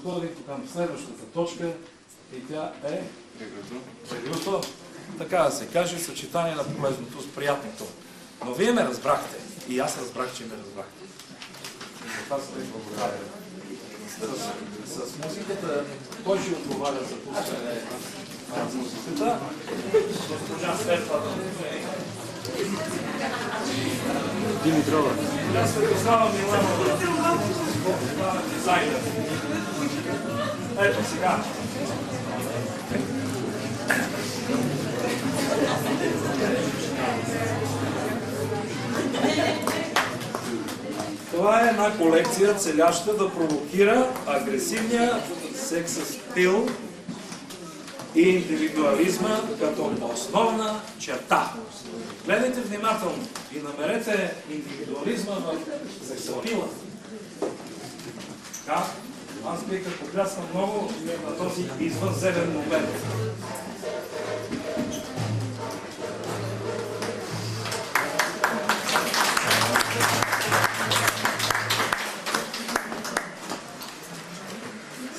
подходим към следващата точка и тя е преглюто, така да се каже, съчетание на полезното с приятното. Но вие ме разбрахте и аз разбрах, че ме разбрахте. За това се благодаря. С музиката, кой ще отговаря за пускане на музиката? Госпожа Стефа Димитрова. Аз Светослава Миланова, дизайнер. Ето сега. Това е една колекция, целяща да провокира агресивния сексапил и индивидуализма като основна черта. Гледайте внимателно и намерете индивидуализма в сексапила. Така, аз бих да поплясвам много на този извънземен момент.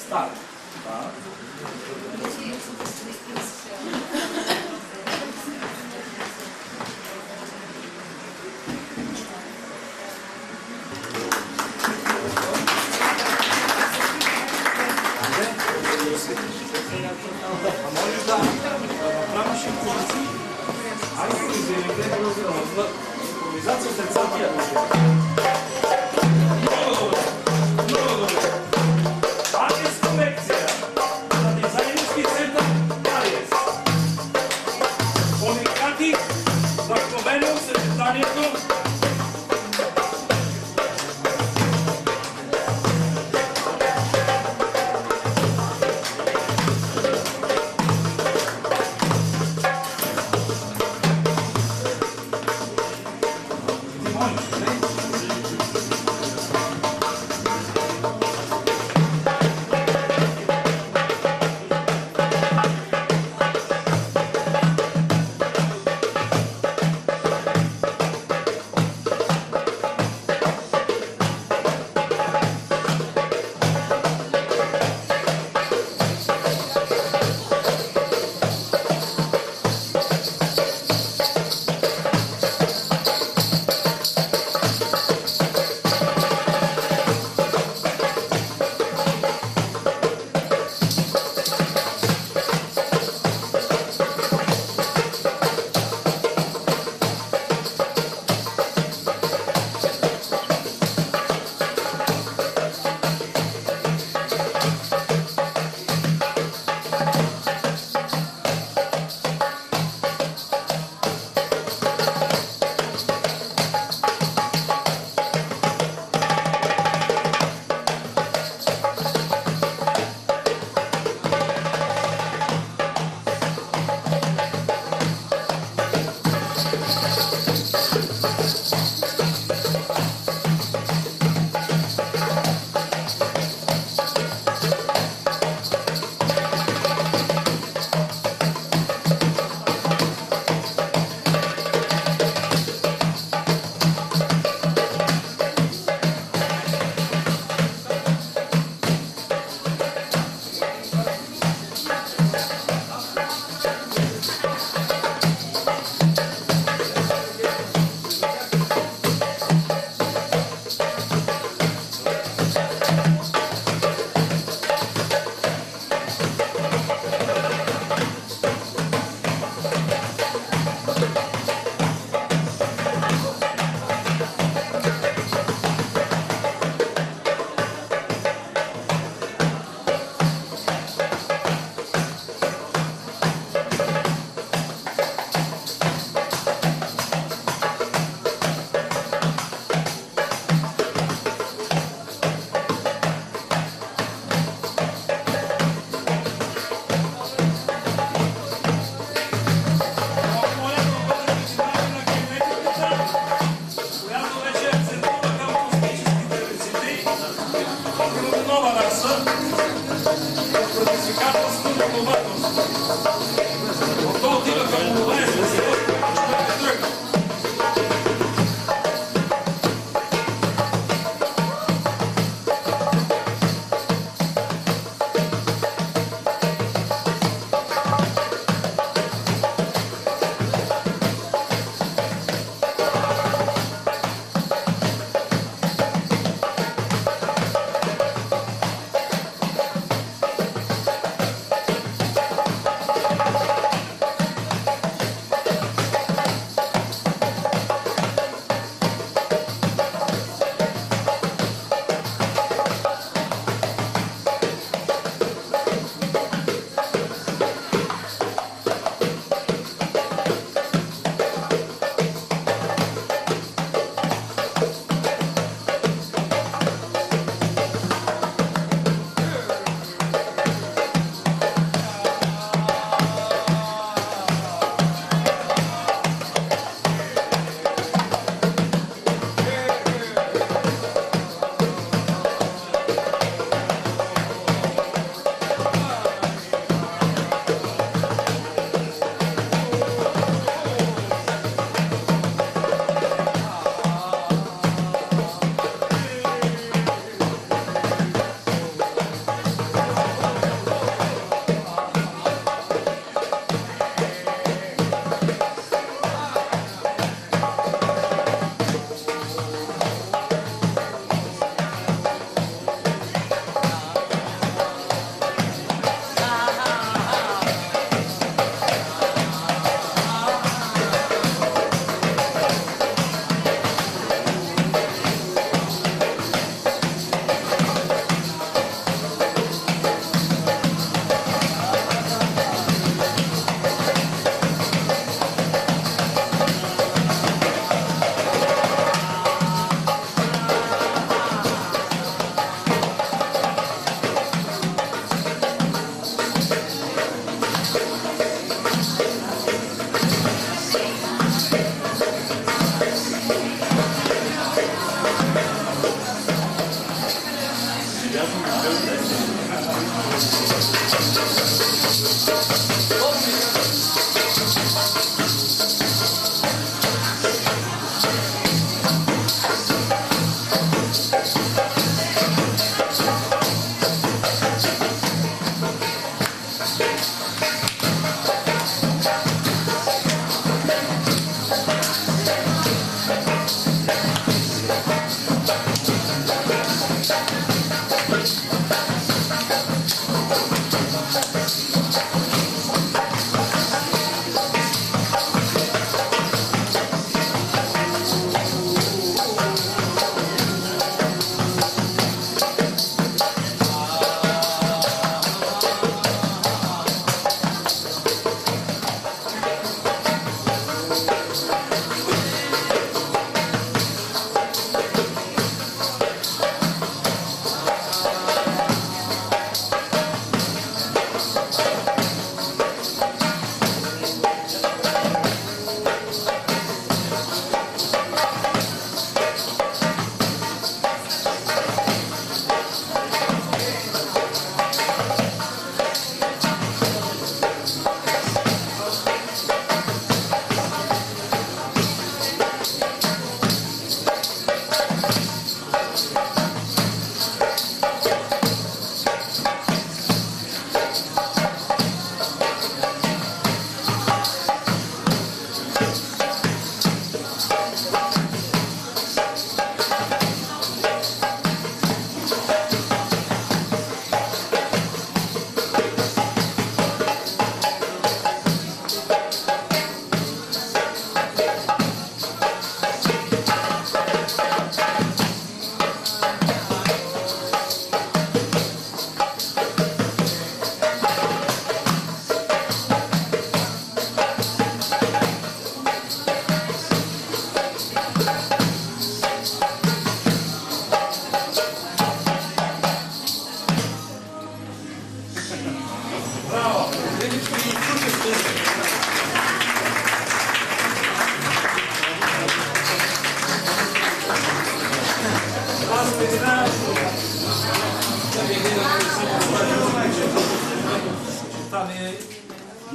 Стара. Можеш да направиш импровизация. Айде, импровизация след съдия. Много добре. Много добре. Ариес колекция на дизайнерски център Ариес. Уникати, вдъхновено съчетанието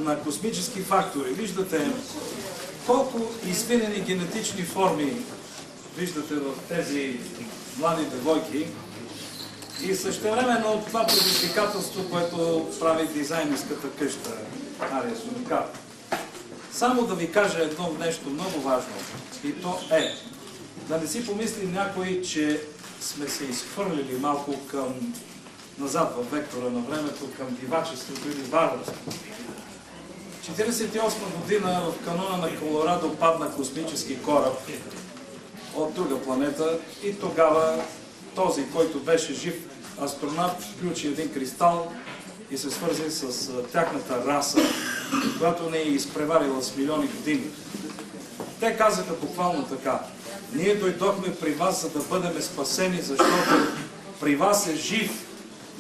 на космически фактори. Виждате колко изменени генетични форми виждате в тези млади девойки. И същевременно това предизвикателство, което прави дизайнерската къща Ариес Уникат. Само да ви кажа едно нещо много важно. И то е, да не си помисли някой, че сме се изхвърлили малко назад във вектора на времето, към дивачеството или варварството. 1948 година в канона на Колорадо падна космически кораб от друга планета и тогава този, който беше жив астронавт, включи един кристал и се свързи с тяхната раса, която не е изпреварила с милиони години. Те казаха буквално така: ние дойдохме при вас, за да бъдем спасени, защото при вас е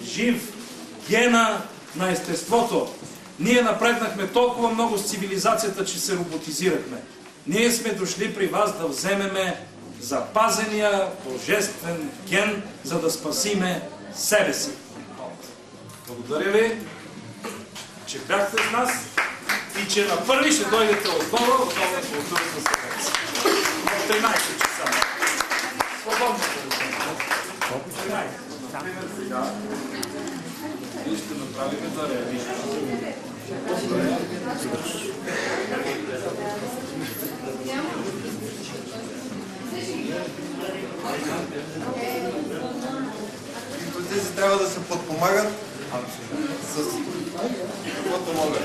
жив гена на естеството. Ние напреднахме толкова много с цивилизацията, че се роботизирахме. Ние сме дошли при вас да вземеме запазения божествен ген, за да спасиме себе си. Благодаря ви, че бяхте с нас и че на първи ще дойдете отново в Нова културна седмица. В 13 часа. Свободно ще да. Например, сега ние ще направим да реагираме. Тези трябва да се подпомагат с каквото могат.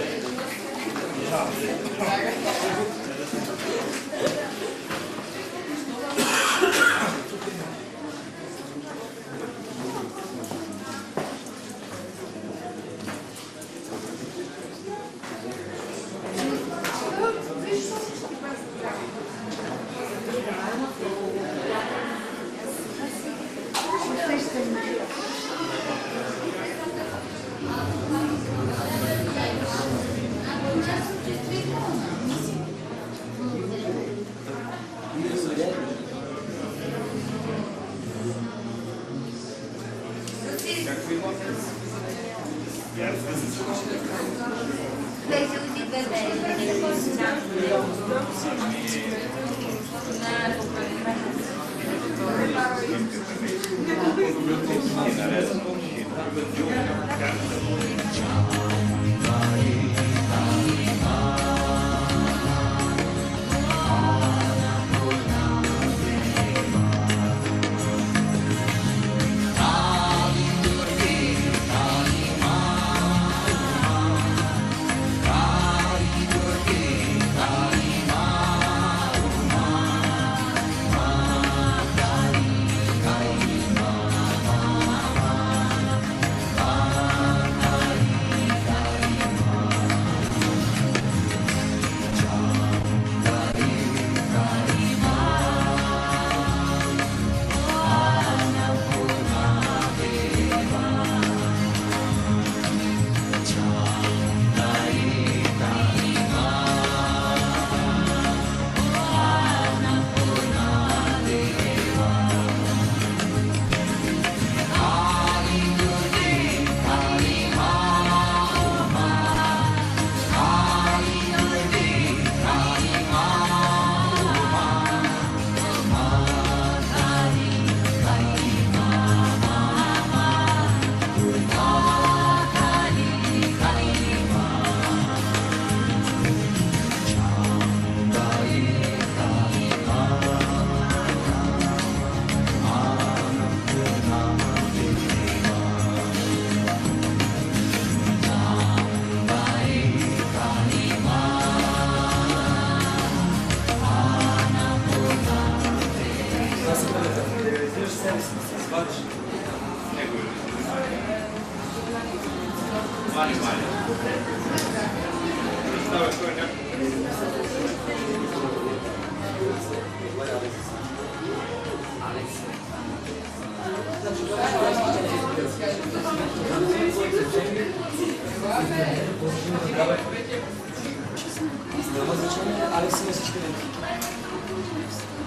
Няма значение, Алекс има всички ленти.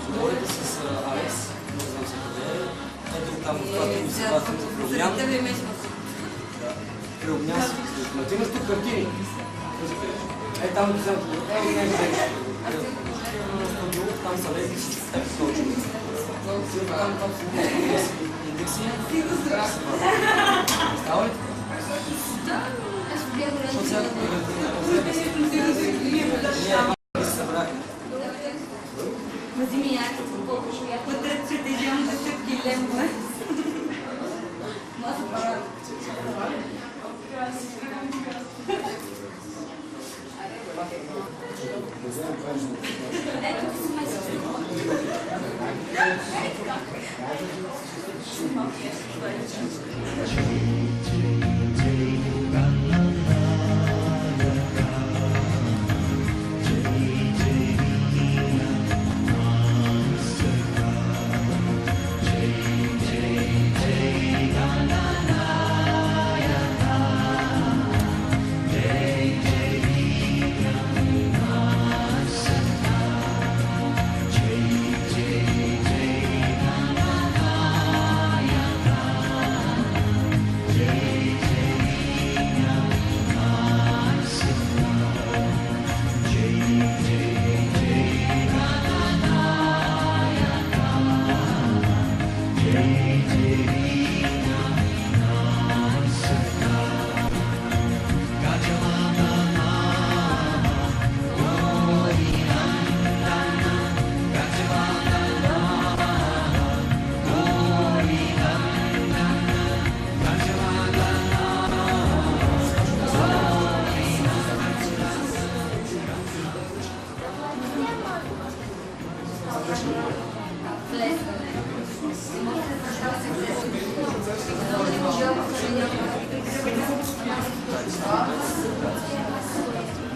Говорите с Алекс, не знам се къде е. Ето там, когато ми се бавим за Преобнян. Преобнян си. Но ти имаш тук картини. Там вземат. Не вземеш. Там са лезли всички така случаи. Там са индекси. Става ли? Защото сега ние събрахме. Вземи някакво по-пошли. Вътре ще държам за тъпки лемове. Маса пара. Ето си смесваме.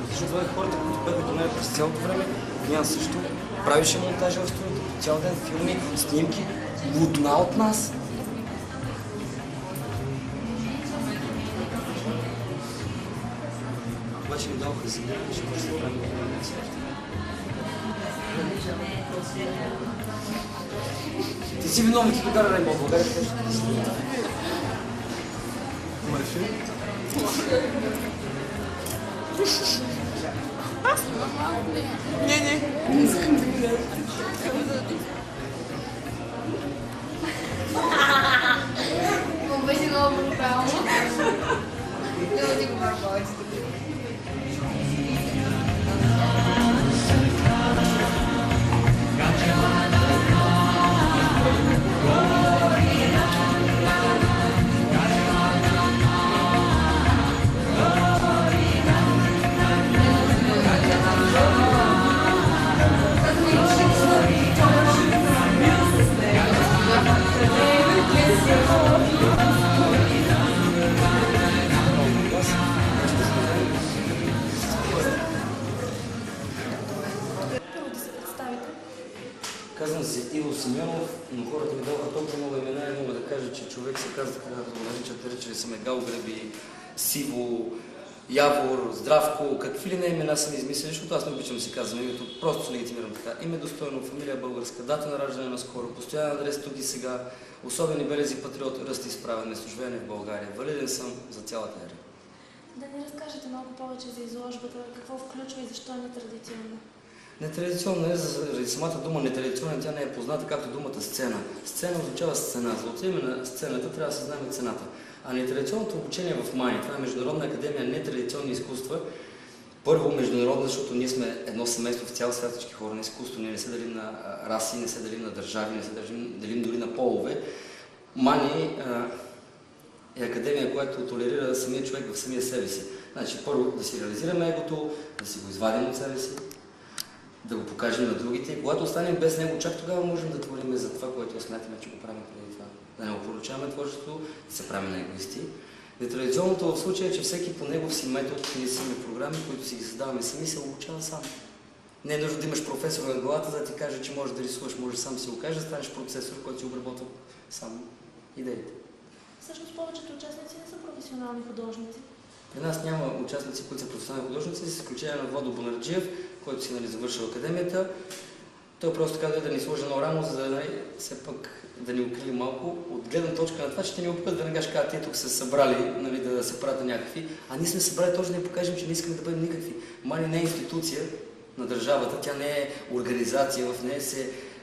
Защото хората, които бяха до нея през цялото време, Огнян също правише монтажа в студиото, цял ден филми, снимки, лудна от нас. Обаче ми дадоха земя, че може да правим комуникация. Ти си виновен, ти докара Рейнбол в България. Беше много брутално. Не да ти говоря повече. Казвам се Иво Симеонов, но хората ми дадоха толкова много имена и мога да кажа, че човек се казва, когато го наричат, наричали са ме Галгреби, Сиво, Явор, Здравко, какви ли не имена са ми измислили, защото аз не обичам да си казвам името, просто се легитимирам така. Име достойно, фамилия българска, дата на раждане на скоро, постоянен адрес тук и сега, особени белези патриот, ръст и изправен, местоживеене в България. Валиден съм за цялата ера. Да ни разкажете малко повече за изложбата, какво включва и защо е нетрадиционна? Нетрадиционна е, заради самата дума нетрадиционна, тя не е позната както думата сцена. Сцена означава сцена. За отиване на сцената трябва да се знаме цената. А нетрадиционното обучение в МАИ, това е Международна академия нетрадиционни изкуства. Първо международна, защото ние сме едно семейство в цял свят, всички хора на изкуство. Ние не се делим на раси, не се делим на държави, не се делим дори на полове. МАНИ е академия, която толерира самия човек в самия себе си. Значи първо да си реализираме егото, да си го извадим от себе си, да го покажем на другите и когато останем без него, чак тогава можем да творим за това, което смятаме, че го правим преди това. Да не опоручаваме творчеството, да се правим на егоисти. Нетрадиционното в случая е, че всеки по негов си метод, ние си имаме програми, които си ги създаваме сами, се обучава сам. Не е нужно да имаш професор на главата, за да ти каже, че можеш да рисуваш, можеш сам да си го кажеш, да станеш процесор, който си обработва сам идеите. Всъщност повечето участници не са професионални художници. При нас няма участници, които са професионални художници, с изключение на Владо Бонарджиев, който си завършил академията. Той просто така да ни сложи на рамо, за да все пък да ни укрили малко от гледна точка на това, че ще ни опитат веднага ще кажат, тук са събрали, нали, да се правят някакви, а ние сме събрали точно да ни покажем, че не искаме да бъдем никакви. Мани не е институция на държавата, тя не е организация, в нея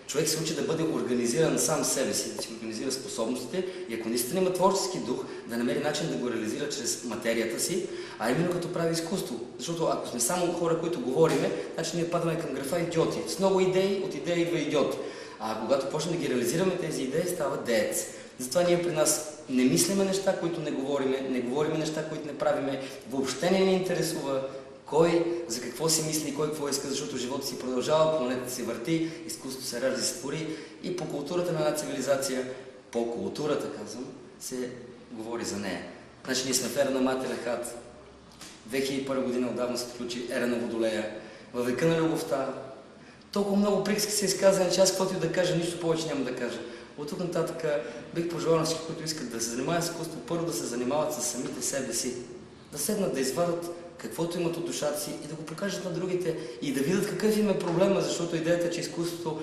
човек се учи да бъде организиран сам себе си, да си организира способностите и ако наистина има творчески дух, да намери начин да го реализира чрез материята си, а именно като прави изкуство. Защото ако сме само хора, които говориме, значи ние падаме към графа идиоти. С много идеи, от идеи идва идиот. А когато почнем да ги реализираме тези идеи, става деец. Затова ние при нас не мислиме неща, които не говориме, не говориме неща, които не правиме, въобще не ни интересува кой за какво си мисли и кой какво иска, защото живота си продължава, планетата се върти, изкуството се ражда и се твори и по културата на една цивилизация, по културата, казвам, се говори за нея. Значи ние сме в ера на Матеря Хат. 2001 година отдавна се включи ера на Водолея, във века на любовта. Толкова много приказки се изказани, че аз каквото и да кажа, нищо повече няма да кажа. От тук нататък бих пожелал на всички, които искат да се занимават с изкуство, първо да се занимават с самите себе си. Да седнат да извадат каквото имат от душата си и да го покажат на другите и да видят какъв им е проблема, защото идеята е, че изкуството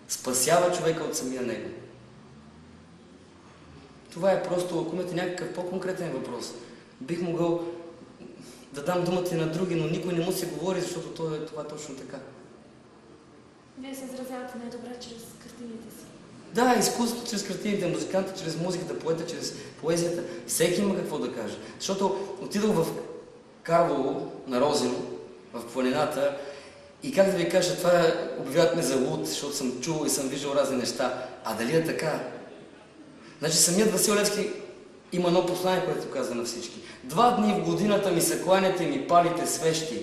спасява човека от самия него. Това е просто, ако имате някакъв по-конкретен въпрос, бих могъл да дам думата и на други, но никой не му се говори, защото това е точно така. Вие се изразявате най-добре чрез картините си. Да, изкуството чрез картините, музиканта чрез музиката, поета чрез поезията. Всеки има какво да каже. Защото отидох в Карлово, на Розино, в планината и как да ви кажа, това обявяват ме за луд, защото съм чул и съм виждал разни неща. А дали е така? Значи самият Васил Левски има едно послание, което казва на всички. 2 дни в годината ми се кланяте, ми палите свещи.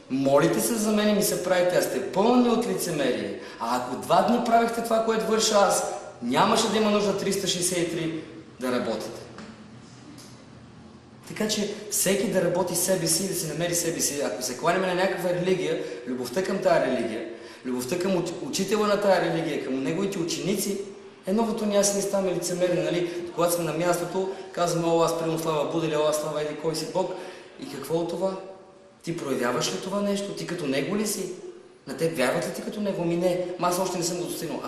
Молите се за мен и ми се правите, а сте пълни от лицемерие. А ако 2 дни правихте това, което върша аз, нямаше да има нужда 363 да работите. Така че всеки да работи себе си и да си намери себе си. Ако се кланяме на някаква религия, любовта към тази религия, любовта към учителя на тази религия, към неговите ученици, е новото ние си не ставаме лицемерни, нали? Когато сме на мястото, казваме, о, аз примерно слава Буда или о, аз слава еди кой си Бог. И какво от това? Ти проявяваш ли това нещо? Ти като него ли си? На теб вярват ли ти като него? Ми не. Аз още не съм го достигнал.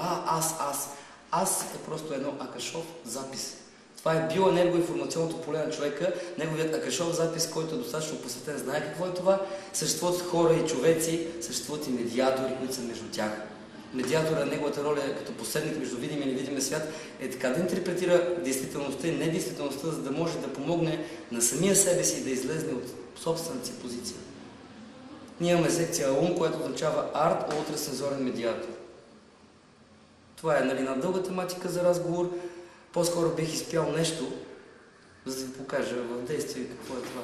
Аз е просто едно акашов запис. Това е биоенергоинформационното поле на човека, неговият акашов запис, който е достатъчно посветен, знае какво е това. Съществуват хора и човеци, съществуват и медиатори, които са между тях. Медиатора, неговата роля е като посредник между видимия и невидимия свят, е така да интерпретира действителността и недействителността, за да може да помогне на самия себе си да излезне от собствената си позиция. Ние имаме секция ум, която означава арт, ултрасензорен медиатор. Това е една дълга тематика за разговор. По-скоро бих изпял нещо, за да ви покажа в действие какво е това.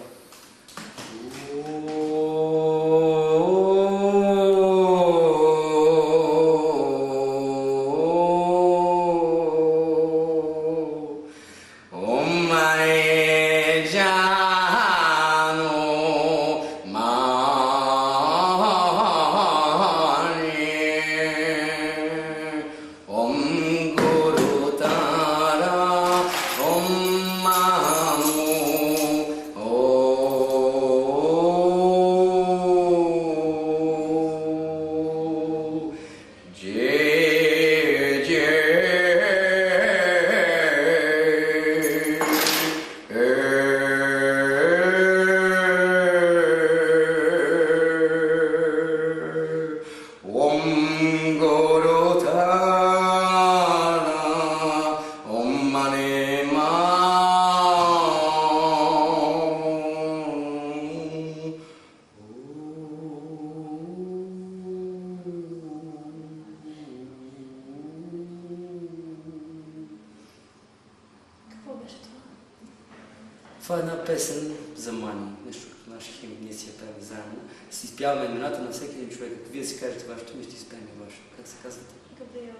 Това е една песен за Мани, нещо като наши химни, ние си я пеем заедно. Си изпяваме имената на всеки един човек. Ако вие си кажете вашето, ние ще изпеем и вашето. Как се казвате? Габриела.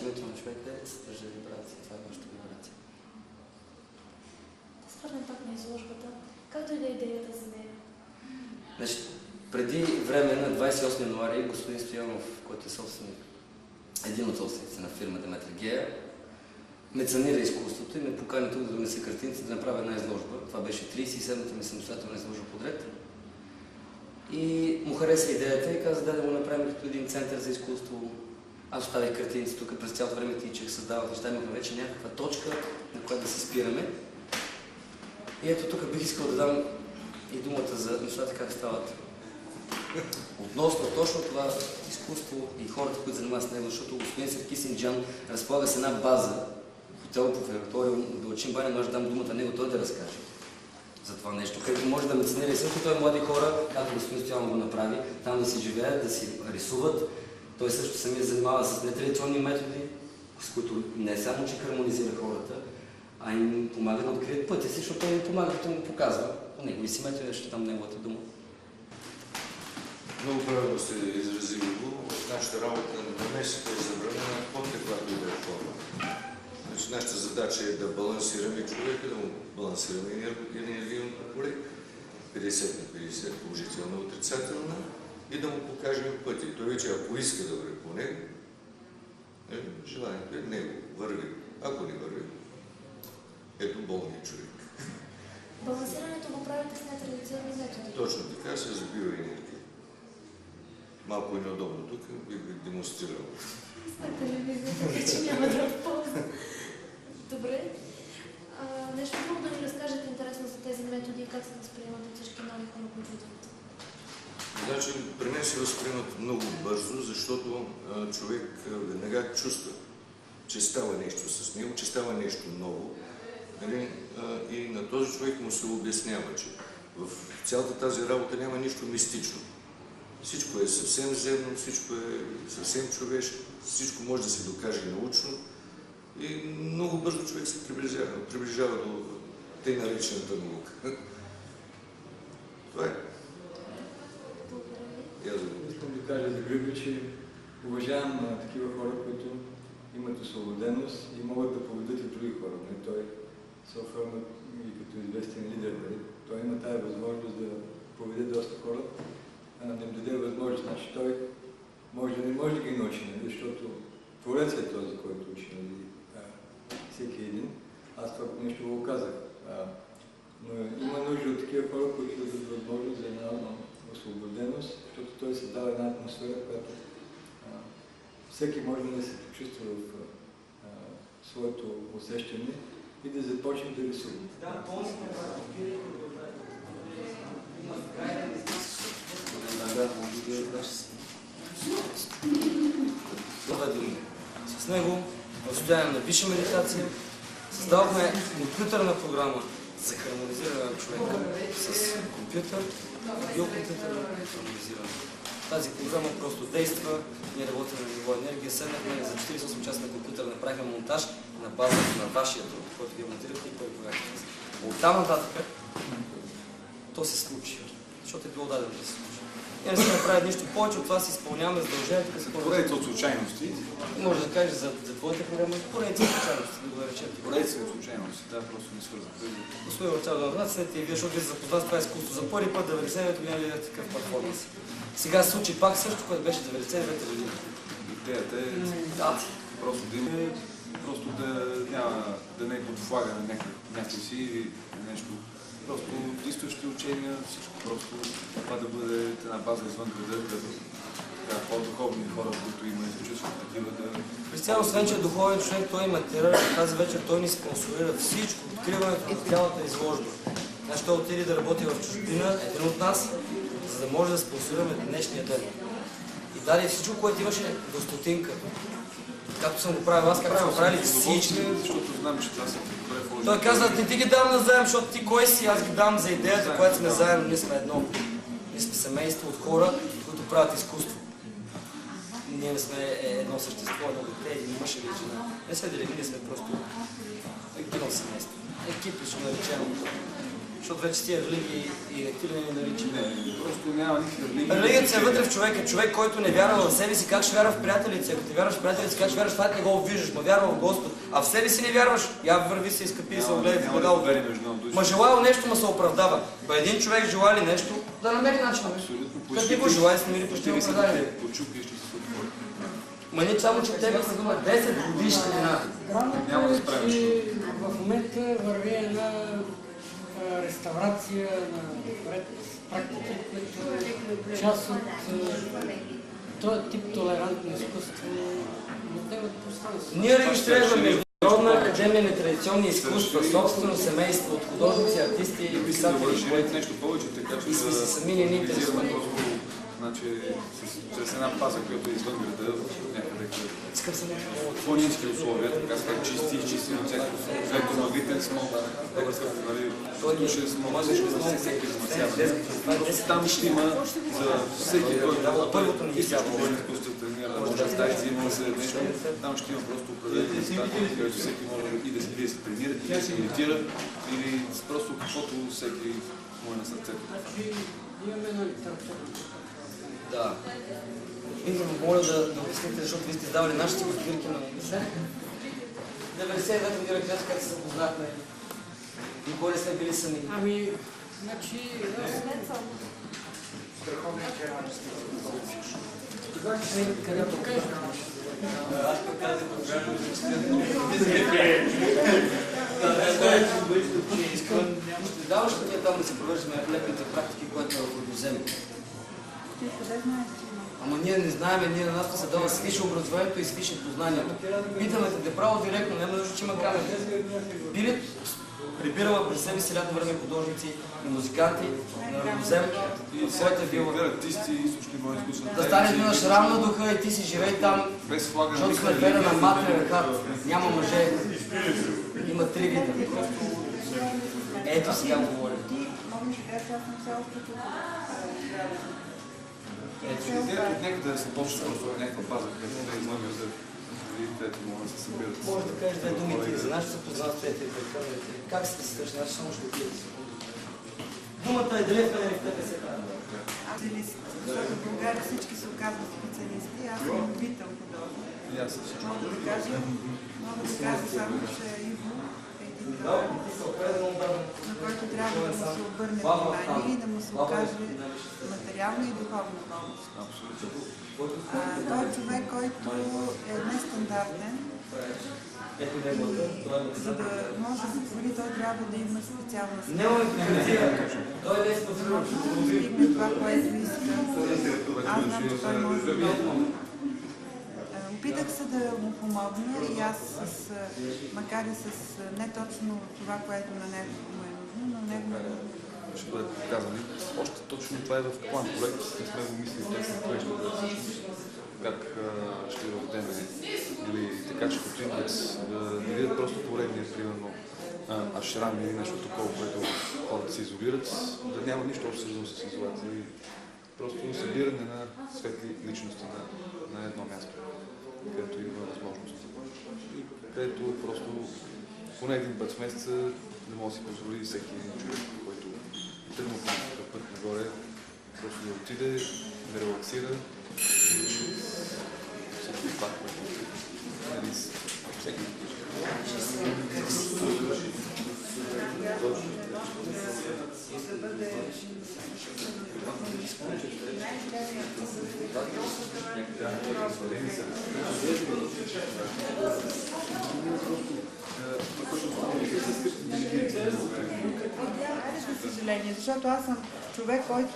Името на човека съдържа вибрация. Това е вашата вибрация. Значи, преди време на 28 януари господин Стоянов, който е собственик, един от собствениците на фирма Деметър Гея, меценира изкуството и ме покани тук да донеса картините, да направя една изложба. Това беше 37-та ми самостоятелна изложба подред. И му хареса идеята и каза да го направим като един център за изкуство. Аз оставих картините тук през цялото време тичах, създавах неща, имахме вече някаква точка, на която да се спираме. И ето тук бих искал да дам и думата за нещата как стават. Относно точно това изкуство и хората, които занимават с него, защото господин Севки Синджан разполага с една база, хотел по феракториум, Белчин баня, може да дам думата на него, той да разкаже за това нещо, където може да меценира и също той млади хора, както господин Стоянов го направи, там да си живеят, да си рисуват. Той също самия занимава с нетрадиционни методи, с които не само че хармонизира хората, а им помага да открият пътя си, защото той им помага, като му показва. По негови си методи, ще там неговата дума. Много правилно сте изразили го. Нашата работа на месеца е забранена под каквато и да е форма. Значи, нашата задача е да балансираме човека, да му балансираме енергийното поле, 50 на 50, положителна, отрицателна, и да му покажем пъти. Той вече, ако иска да върви по него, желанието е него, върви. Ако не върви, ето болният човек. Балансирането го правите с нетрадиционни методи. Точно така, с биоенергия. Малко е неудобно тук, бих демонстрирал. На телевизия, така че няма да полза. Добре. Нещо друго да ни разкажете интересно за тези методи и как се възприемат от всички нови хора, които идват? Значи, при мен се възприемат много бързо, защото човек веднага чувства, че става нещо с него, че става нещо ново. И на този човек му се обяснява, че в цялата тази работа няма нищо мистично. Всичко е съвсем земно, всичко е съвсем човешко, всичко може да се докаже научно и много бързо човек се приближава до тъй наречената наука. Това е. Искам да кажа за Григор, че уважавам такива хора, които имат освободеност и могат да поведат и други хора. Той се оформя и като известен лидер. Той има тая възможност да поведе доста хора, да им даде възможност. Значи той не може да ги научи, защото творец е този, който учи всеки един. Аз това нещо го казах. Но има нужда от такива хора, които дадат възможност за една освободеност, защото той създава една атмосфера, която всеки може да се почувства в своето усещане и да започне да рисува. С него в състояние на висша медитация създавахме компютърна програма за хармонизиране на човека с компютър, биокомпютърно хармонизиране. Тази програма просто действа, ние работим на ниво енергия, седнахме за 48 часа на компютър, направихме монтаж на базата на вашия труд, който ви монтирахте и който бяхте. Оттам нататък то се случи, защото е било дадено да се случи. Ние не сме направили нищо повече, от това си изпълняваме задължението, като се Поредица от случайности. Може да кажеш за твоята програма, поредица от случайности, да го речем. Поредица от случайности, да, просто не свързах. Господин Върцал, да вратите и вие, защото ви се запознат с това изкуство. За първи път 99 година гледах такъв перформанс. Сега се случи пак също, което беше 99 година. Идеята е просто да има, просто да не е под флага на някой си или нещо. Просто действащи учения, всичко просто това да бъде една база извън града, да по-духовни хора, които има изключително такива да... Християн, освен че е духовен човек, той има тера, тази вечер той ни спонсорира всичко, откриването на цялата изложба. Значи той отиде да работи в чужбина, един от нас, за да може да спонсорираме днешния ден. И даде всичко, което имаше до стотинка. Както съм го правил аз, както съм го правили всички. Защото знам, че това са добре положени. Той каза, не ти ги дам на заем, защото ти кой си, аз ги дам за идеята, която сме заедно, ние сме едно. Ние сме семейство от хора, които правят изкуство. Ние не сме едно същество, едно дете, един мъж или жена. Не сме делени, ние сме просто едно семейство. Екип ще наречем. Защото вече тия религии и активни не наричаме. Просто няма никакви религии. Религията се е вътре в човека. Човек, който не вярва в себе си, как ще вярва в приятелите си? Ако ти вярваш в приятелите си, как ще вярваш в това, не го виждаш, но вярва в Господ. А в себе си не вярваш. Я върви се, изкъпи и се огледай в гледалото. Ма желаял нещо, ма се оправдава. Ба един човек желали нещо, Да намери начин. Абсолютно. Като не го желая, сме мили почти оправдани. Почука и ще се отвори. Ма не само, че тебе са дума 10 годишнина. Няма да справиш. В момента върви една реставрация на практики, които е част от този тип толерантно изкуство не отдават пространство. Ние регистрираме Международна академия на традиционни изкуства, собствено семейство от художници, артисти и писатели, Което нещо повече, така че и сме се сами не ни интересуваме. Значи, чрез една паза, която е извън града, някъде Искам се някакво. планински условия, така сказать, чисти, изчистени от всякакво електромагнитен смог, нали, ще смогне всеки замърсяване. Там ще има за всеки, който иска да изкуство тренира, да може да стаи зима за нещо, там ще има просто определени места, където всеки може и да се тренира, и да се медитира, или просто каквото всеки му е на сърцето. Имаме една литература. Да. И ви моля да обясните, защото вие сте издавали нашите квартирки на МГС. 99 година, как се запознахме. Никога не сме били сами. Ами, значи... Където кажа. Даваш ли ние там да се провеждаме лепните практики, които е в Родозем? Ама ние не знаем, ние на нас се дава свише образованието и свише познанието. Питаме те право директно, няма нужда, че има камера. Билет прибирала при себе си лято време художници и музиканти на Родозем от своята вила. Артисти и също има изкуствено. Да стане една шрам на духа и ти си живей там, защото сме вера на матерен хат. Няма мъже. Има 3 вида. Ето сега говорим. Нека да се почне просто някаква база, където да излагат за видите, могат да се събират. Може да кажеш две думите за нашите запознатите и прекъдвате. Как се свърши? Значи само ще отидете секунди. Думата е директна в ДПС. Защото в България всички се оказват специалисти. Аз съм любител художник. Мога да кажа само, че Иво е един на който трябва да му се обърне внимание и да му се окаже материална и духовна помощ. Той е човек, който е нестандартен и за да може да твори, той трябва да има специална степен. Да постигне това, което иска. Аз знам, че той може да много. Опитах се да му помогна и аз, макар и с не точно това, което на него му е нужно, но него му е нужно. Ще бъдат показани. Още точно това е в план проект. Не сме го мислили точно това ще бъде всъщност. Как ще въведем или така, че като индекс да не видят просто поредния, примерно, ашрам или нещо такова, което хората се изолират, да няма нищо общо свързано с изолация. Просто събиране на светли личности на едно място, където има възможност. И където просто поне един път в месеца да може да си позволи всеки един човек, който тръгна по някакъв път нагоре, просто да отиде, да релаксира и всичко това, което всеки За съжаление, защото аз съм човек, който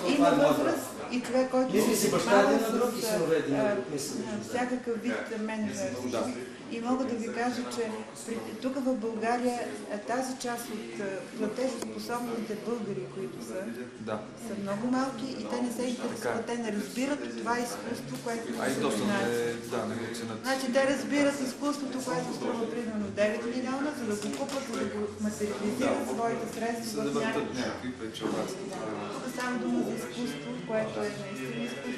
има възраст и човек, който се занимава с всякакъв вид менеджерство. И мога да ви кажа, че тук в България тази част от платежоспособните българи, които са много малки и те не се интересуват, те не разбират това изкуство, което се знае. Значи те разбират изкуството, което струва примерно 9 милиона, за да го купат, за да го материализират своите средства в някакви. Само дума за изкуство, което е наистина изкуство.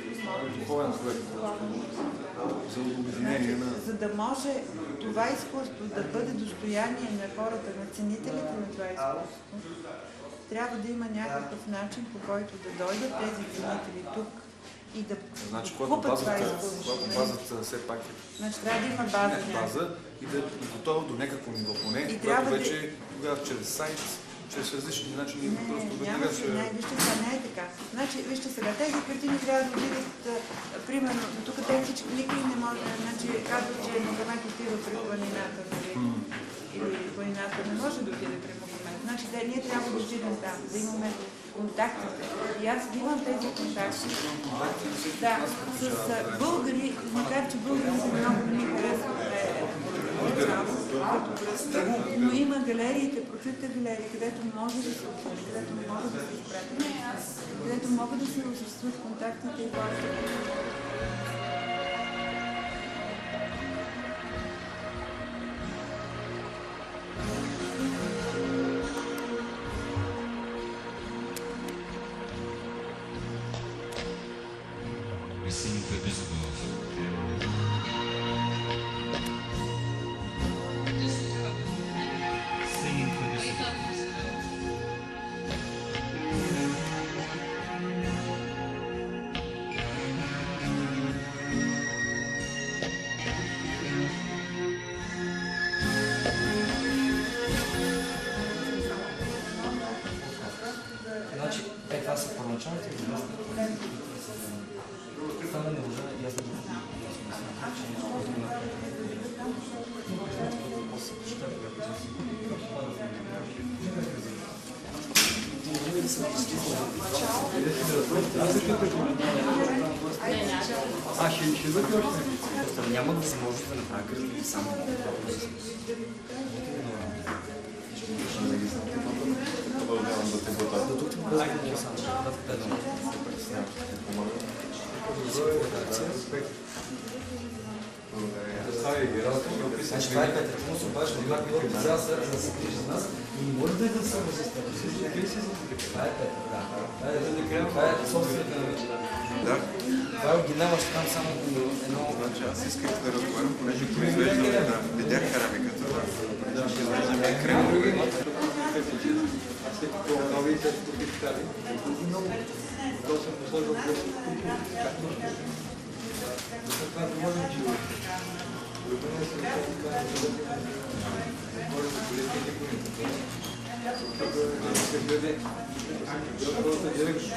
За да може това изкуство да бъде достояние на хората, на ценителите на това изкуство, трябва да има някакъв начин, по който да дойдат тези ценители тук и да купат това изкуство. Базата все пак е. Значи трябва да има база и да е готова до някакво ниво поне, което вече тогава чрез сайт чрез различни начини просто веднага Няма ще... се, не, вижте, това не е така. Значи, вижте сега, тези картини трябва да отидат, примерно, тук те всички, никой не може, значи казва, че Магомед отива при планината, нали? Или планината не може да отиде при Магомед. Значи, ние трябва да отидем там, да имаме контактите. И аз имам тези контакти. Да, с българи, макар че българите много ми харесват но има галериите, прочитате галерии, където може да се отиде, където могат да се изпратят, където могат да се осъществят контактите и хората. Значи, това са първоначалните известни. Стана не лъжа и аз не го ще идвате още? Няма възможност да направя кръстите само. Продължавам да те бъда. До тук ти показвам да само. Да те педам. Значи това е Петър, ти му се обадиш на това, което цял свят да се грижи за нас и не може да е да се възистава. Това е Петър, да. Това е собствените на вечера. Да. Това е оригинал, ще там само едно... Значи аз исках да разговарям, понеже произвеждаме, да, видях керамиката, да. Произвеждаме кремови. Аз след това нови и след това китари. Много. То съм посложил просто както ще. След това не можем, че любовно се казва, може да полите никой не така. Защото се гледа. Просто директно.